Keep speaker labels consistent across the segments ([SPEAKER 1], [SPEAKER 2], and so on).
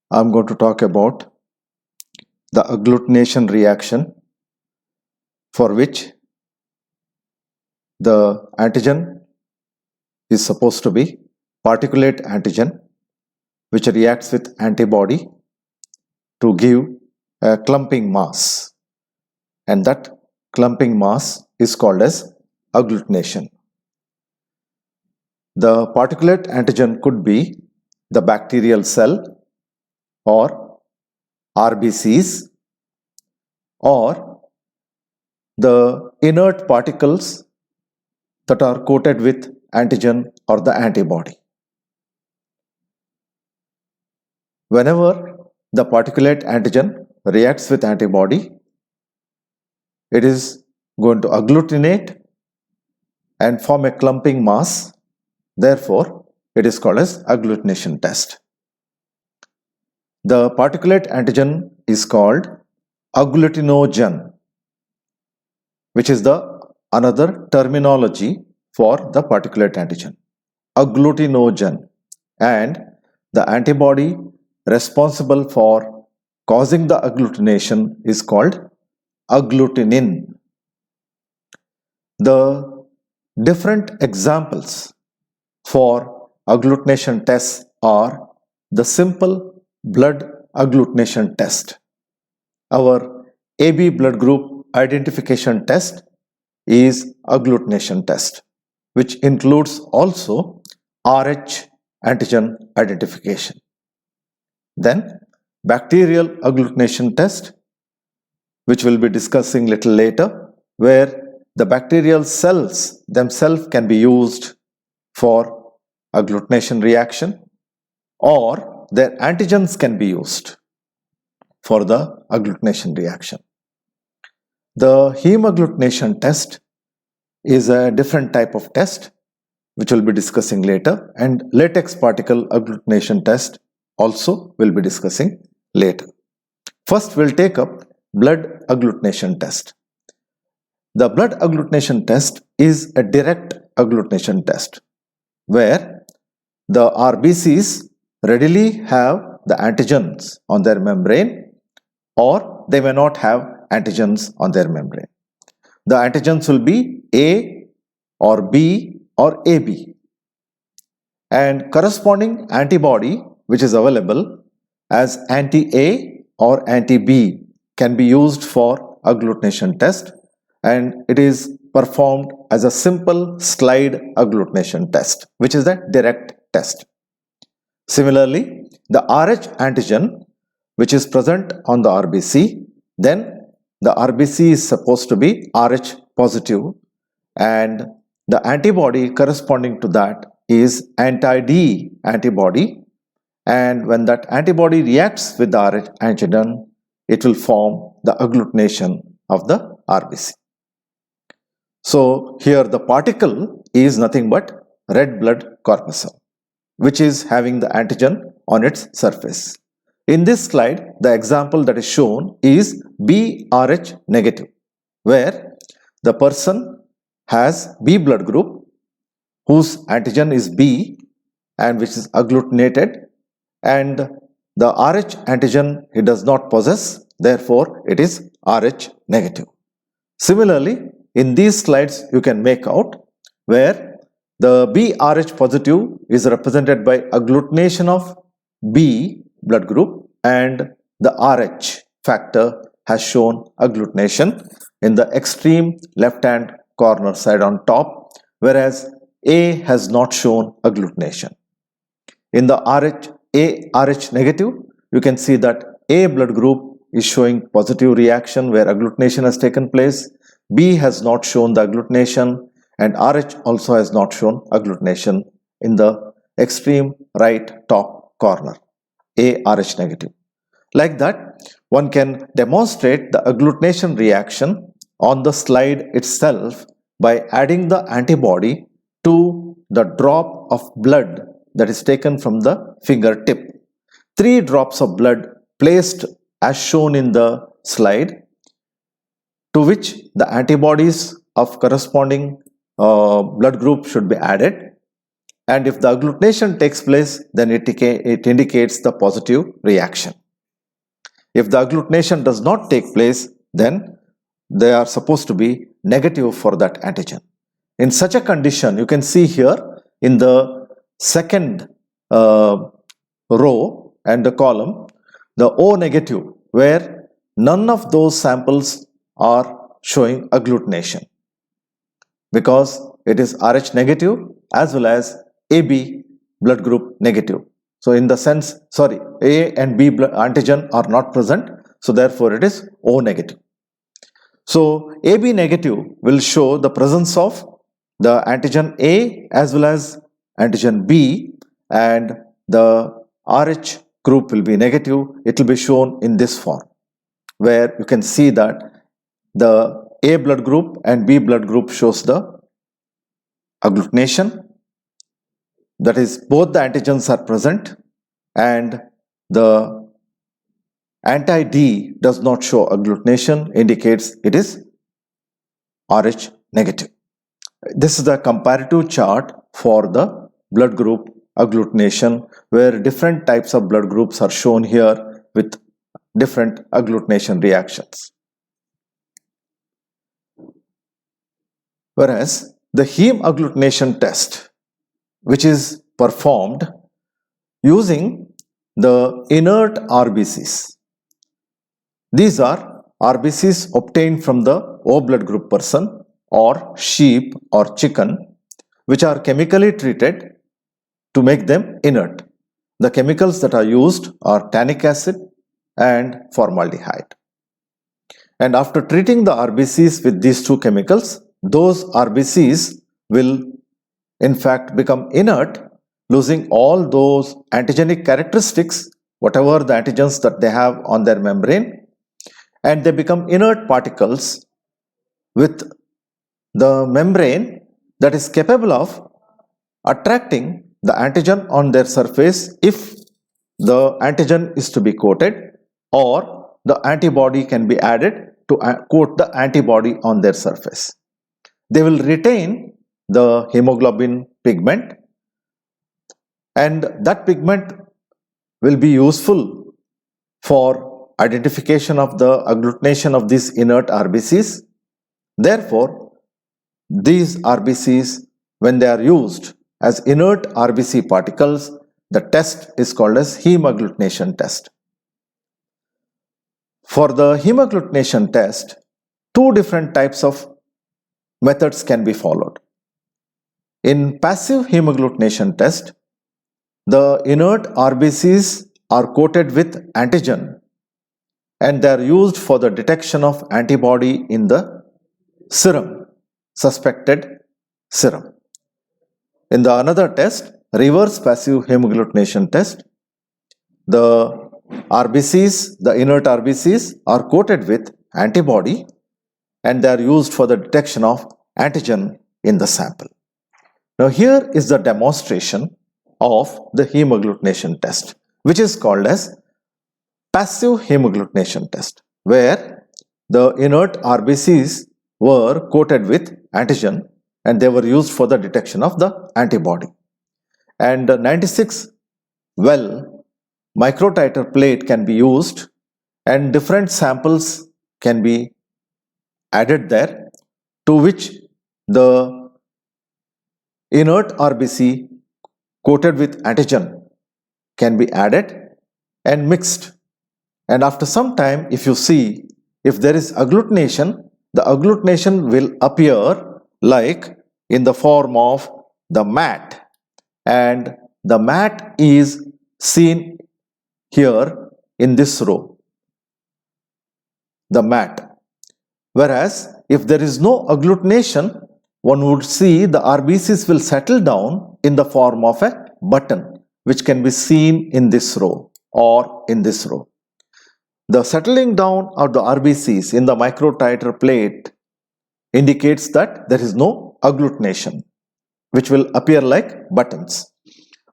[SPEAKER 1] I'm going to talk about the agglutination reaction, for which the antigen is supposed to be particulate antigen, which reacts with antibody to give a clumping mass, and that clumping mass is called as agglutination. The particulate antigen could be the bacterial cell or RBCs or the inert particles that are coated with antigen or the antibody. Whenever the particulate antigen reacts with antibody, it is going to agglutinate and form a clumping mass. Therefore, it is called as agglutination test. The particulate antigen is called agglutinogen, which is the another terminology for the particulate antigen, agglutinogen, and the antibody responsible for causing the agglutination is called agglutinin. The different examples for agglutination tests are the simple blood agglutination test. Our AB blood group identification test is agglutination test, which includes also RH antigen identification. Then bacterial agglutination test, which we'll be discussing little later, where the bacterial cells themselves can be used for agglutination reaction, or their antigens can be used for the agglutination reaction. The heme agglutination test is a different type of test, which we'll be discussing later, and latex particle agglutination test also we'll be discussing later. First, we'll take up blood agglutination test. The blood agglutination test is a direct agglutination test where the RBCs readily have the antigens on their membrane, or they may not have antigens on their membrane. The antigens will be A or B or AB, and corresponding antibody which is available as anti-A or anti-B can be used for agglutination test, and it is performed as a simple slide agglutination test, which is the direct test. Similarly, the RH antigen which is present on the RBC, then the RBC is supposed to be RH positive, and the antibody corresponding to that is anti-D antibody, and when that antibody reacts with the RH antigen, it will form the agglutination of the RBC. So here the particle is nothing but red blood corpuscle, which is having the antigen on its surface. In this slide, the example that is shown is BRH negative, where the person has B blood group whose antigen is B and which is agglutinated, and the RH antigen it does not possess, therefore it is RH negative. Similarly, in these slides you can make out where the BRH positive is represented by agglutination of B blood group, and the RH factor has shown agglutination in the extreme left hand corner side on top, whereas A has not shown agglutination. In the RH negative, you can see that A blood group is showing positive reaction where agglutination has taken place, B has not shown the agglutination, and RH also has not shown agglutination in the extreme right top corner, ARH negative. Like that, one can demonstrate the agglutination reaction on the slide itself by adding the antibody to the drop of blood that is taken from the fingertip. 3 drops of blood placed as shown in the slide, to which the antibodies of corresponding blood group should be added, and if the agglutination takes place, then it indicates the positive reaction. If the agglutination does not take place, then they are supposed to be negative for that antigen. In such a condition, you can see here in the second row and the column, the O negative, where none of those samples are showing agglutination, because it is Rh negative as well as AB blood group negative. So in the sense, A and B antigen are not present, so therefore it is O negative. So AB negative will show the presence of the antigen A as well as antigen B, and the Rh group will be negative. It will be shown in this form, where you can see that the A blood group and B blood group shows the agglutination, that is both the antigens are present, and the anti-D does not show agglutination, indicates it is Rh negative. This is the comparative chart for the blood group agglutination, where different types of blood groups are shown here with different agglutination reactions. Whereas the heme agglutination test, which is performed using the inert RBCs. These are RBCs obtained from the O blood group person or sheep or chicken, which are chemically treated to make them inert. The chemicals that are used are tannic acid and formaldehyde. And after treating the RBCs with these two chemicals, those RBCs will in fact become inert, losing all those antigenic characteristics, whatever the antigens that they have on their membrane, and they become inert particles with the membrane that is capable of attracting the antigen on their surface if the antigen is to be coated, or the antibody can be added to coat the antibody on their surface. They will retain the hemoglobin pigment, and that pigment will be useful for identification of the agglutination of these inert RBCs. Therefore, these RBCs, when they are used as inert RBC particles, the test is called as heme agglutination test. For the heme agglutination test, two different types of methods can be followed. In passive heme agglutination test, the inert RBCs are coated with antigen, and they are used for the detection of antibody in the serum, suspected serum. In the another test, reverse passive heme agglutination test, the RBCs, the inert RBCs are coated with antibody, and they are used for the detection of antigen in the sample. Now here is the demonstration of the heme agglutination test, which is called as passive heme agglutination test, where the inert RBCs were coated with antigen and they were used for the detection of the antibody. And 96 well microtiter plate can be used, and different samples can be added there, to which the inert RBC coated with antigen can be added and mixed. And after some time, if you see, if there is agglutination, the agglutination will appear like in the form of the mat, and the mat is seen here in this row, the mat. Whereas if there is no agglutination, one would see the RBCs will settle down in the form of a button, which can be seen in this row or in this row. The settling down of the RBCs in the microtiter plate indicates that there is no agglutination, which will appear like buttons,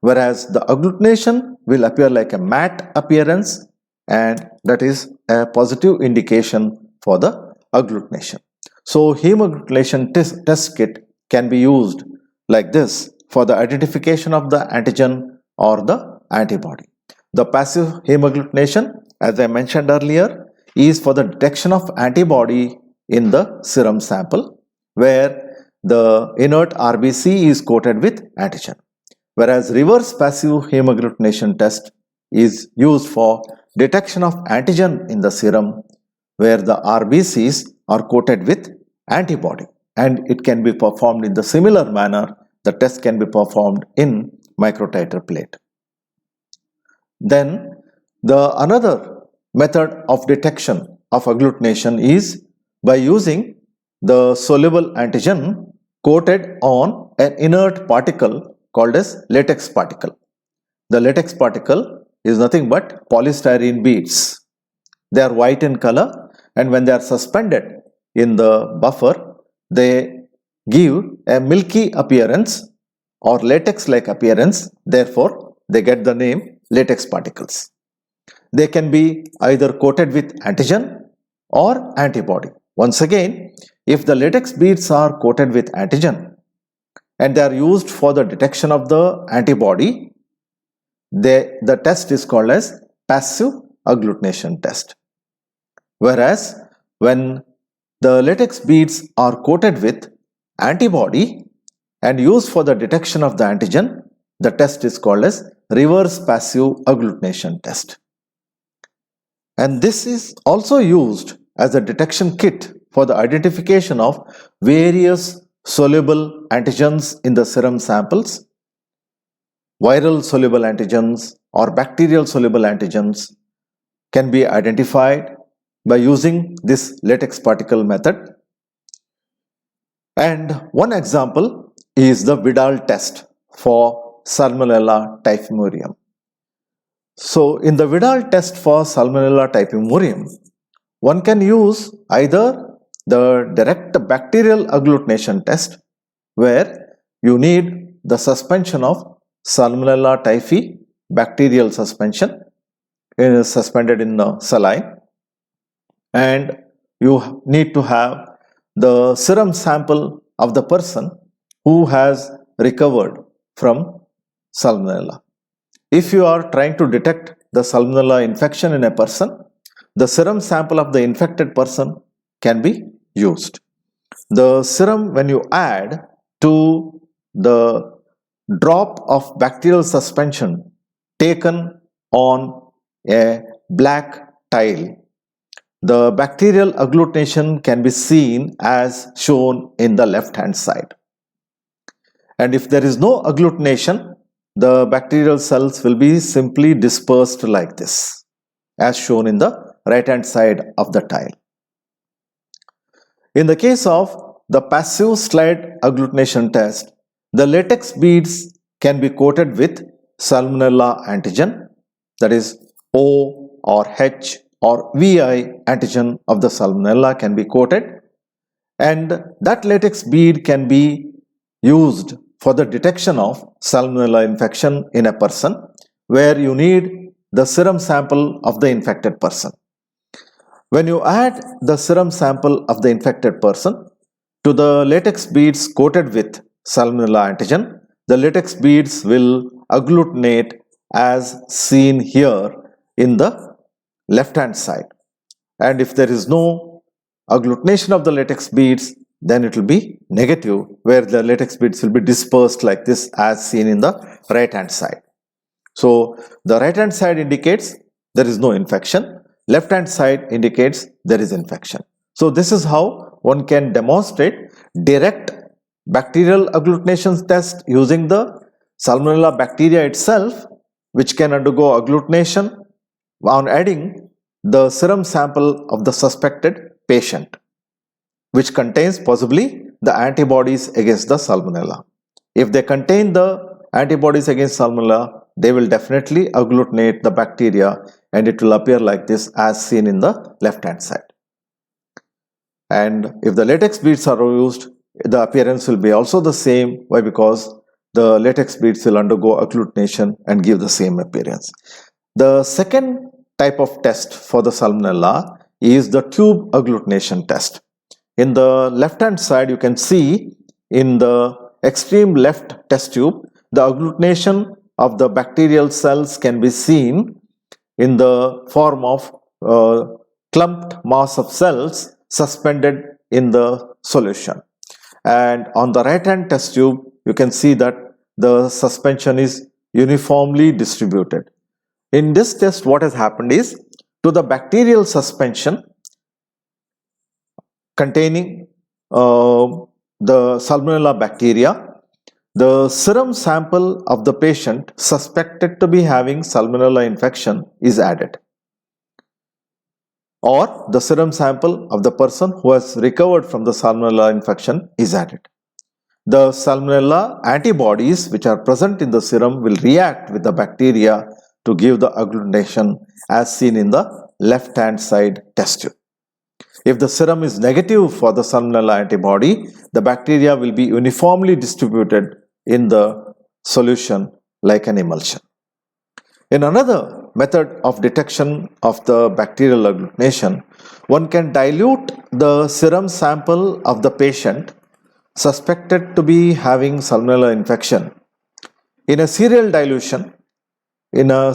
[SPEAKER 1] whereas the agglutination will appear like a mat appearance, and that is a positive indication for the agglutination. So heme agglutination test kit can be used like this, for the identification of the antigen or the antibody. The passive hemagglutination, as I mentioned earlier, is for the detection of antibody in the serum sample, where the inert RBC is coated with antigen. Whereas reverse passive hemagglutination test is used for detection of antigen in the serum, where the RBCs are coated with antibody, and it can be performed in the similar manner. The test can be performed in microtiter plate. Then the another method of detection of agglutination is by using the soluble antigen coated on an inert particle called as latex particle. The latex particle is nothing but polystyrene beads. They are white in color, and when they are suspended in the buffer, they give a milky appearance or latex-like appearance. Therefore, they get the name latex particles. They can be either coated with antigen or antibody. Once again, if the latex beads are coated with antigen and they are used for the detection of the antibody, the test is called as passive agglutination test. Whereas when the latex beads are coated with antibody and used for the detection of the antigen, the test is called as reverse passive agglutination test. And this is also used as a detection kit for the identification of various soluble antigens in the serum samples. Viral soluble antigens or bacterial soluble antigens can be identified by using this latex particle method. And one example is the Vidal test for Salmonella typhimurium. So in the Vidal test for Salmonella typhimurium, one can use either the direct bacterial agglutination test, where you need the suspension of Salmonella typhi bacterial suspension suspended in saline, and you need to have the serum sample of the person who has recovered from Salmonella. If you are trying to detect the Salmonella infection in a person, the serum sample of the infected person can be used. The serum, when you add to the drop of bacterial suspension taken on a black tile, the bacterial agglutination can be seen as shown in the left hand side. And if there is no agglutination, the bacterial cells will be simply dispersed like this, as shown in the right hand side of the tile. In the case of the passive slide agglutination test, the latex beads can be coated with Salmonella antigen, that is O or H or VI antigen of the Salmonella can be coated, and that latex bead can be used for the detection of Salmonella infection in a person, where you need the serum sample of the infected person. When you add the serum sample of the infected person to the latex beads coated with Salmonella antigen, the latex beads will agglutinate as seen here in the left hand side. And if there is no agglutination of the latex beads, then it will be negative, where the latex beads will be dispersed like this as seen in the right hand side. So the right hand side indicates there is no infection, left hand side indicates there is infection. So this is how one can demonstrate direct bacterial agglutination test using the Salmonella bacteria itself, which can undergo agglutination on adding the serum sample of the suspected patient, which contains possibly the antibodies against the Salmonella. If they contain the antibodies against Salmonella, they will definitely agglutinate the bacteria and it will appear like this as seen in the left hand side. And if the latex beads are used, the appearance will be also the same. Why? Because the latex beads will undergo agglutination and give the same appearance. The second type of test for the Salmonella is the tube agglutination test. In the left hand side, you can see in the extreme left test tube, the agglutination of the bacterial cells can be seen in the form of clumped mass of cells suspended in the solution. And on the right hand test tube, you can see that the suspension is uniformly distributed. In this test, what has happened is, to the bacterial suspension containing the Salmonella bacteria, the serum sample of the patient suspected to be having Salmonella infection is added, or the serum sample of the person who has recovered from the Salmonella infection is added. The Salmonella antibodies which are present in the serum will react with the bacteria to give the agglutination as seen in the left hand side test tube. If the serum is negative for the Salmonella antibody, the bacteria will be uniformly distributed in the solution like an emulsion. In another method of detection of the bacterial agglutination, one can dilute the serum sample of the patient suspected to be having Salmonella infection in a serial dilution in a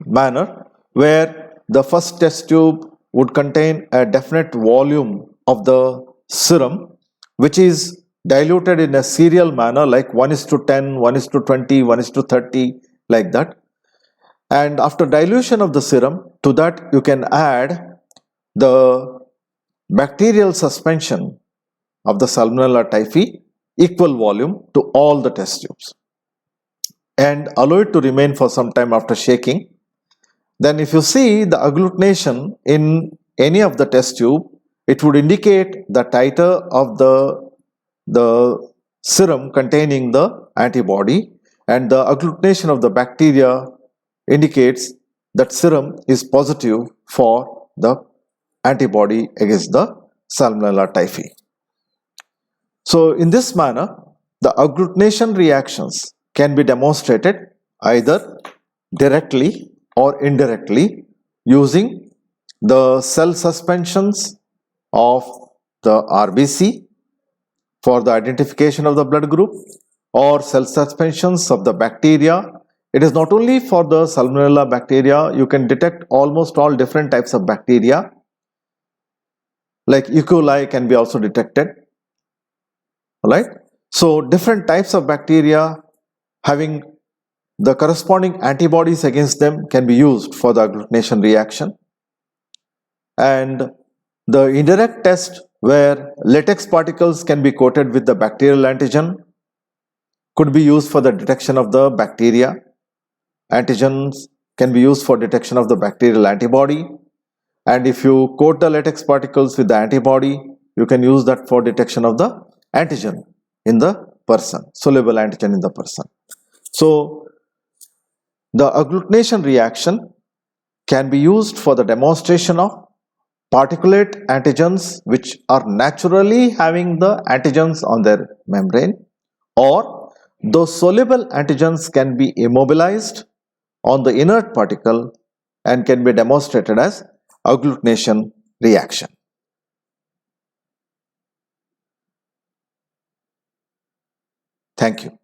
[SPEAKER 1] manner where the first test tube would contain a definite volume of the serum which is diluted in a serial manner like 1:10, 1:20, 1:30 like that. And after dilution of the serum, to that you can add the bacterial suspension of the Salmonella typhi equal volume to all the test tubes and allow it to remain for some time after shaking. Then if you see the agglutination in any of the test tube, it would indicate the titer of the serum containing the antibody, and the agglutination of the bacteria indicates that serum is positive for the antibody against the Salmonella typhi. So in this manner, the agglutination reactions can be demonstrated either directly or indirectly using the cell suspensions of the RBC for the identification of the blood group, or cell suspensions of the bacteria. It is not only for the Salmonella bacteria, you can detect almost all different types of bacteria, like E. coli can be also detected. Alright, so different types of bacteria having the corresponding antibodies against them can be used for the agglutination reaction. And the indirect test where latex particles can be coated with the bacterial antigen could be used for the detection of the bacteria. Antigens can be used for detection of the bacterial antibody, and if you coat the latex particles with the antibody, you can use that for detection of the antigen in the person, soluble antigen in the person. So the agglutination reaction can be used for the demonstration of particulate antigens which are naturally having the antigens on their membrane, or those soluble antigens can be immobilized on the inert particle and can be demonstrated as agglutination reaction. Thank you.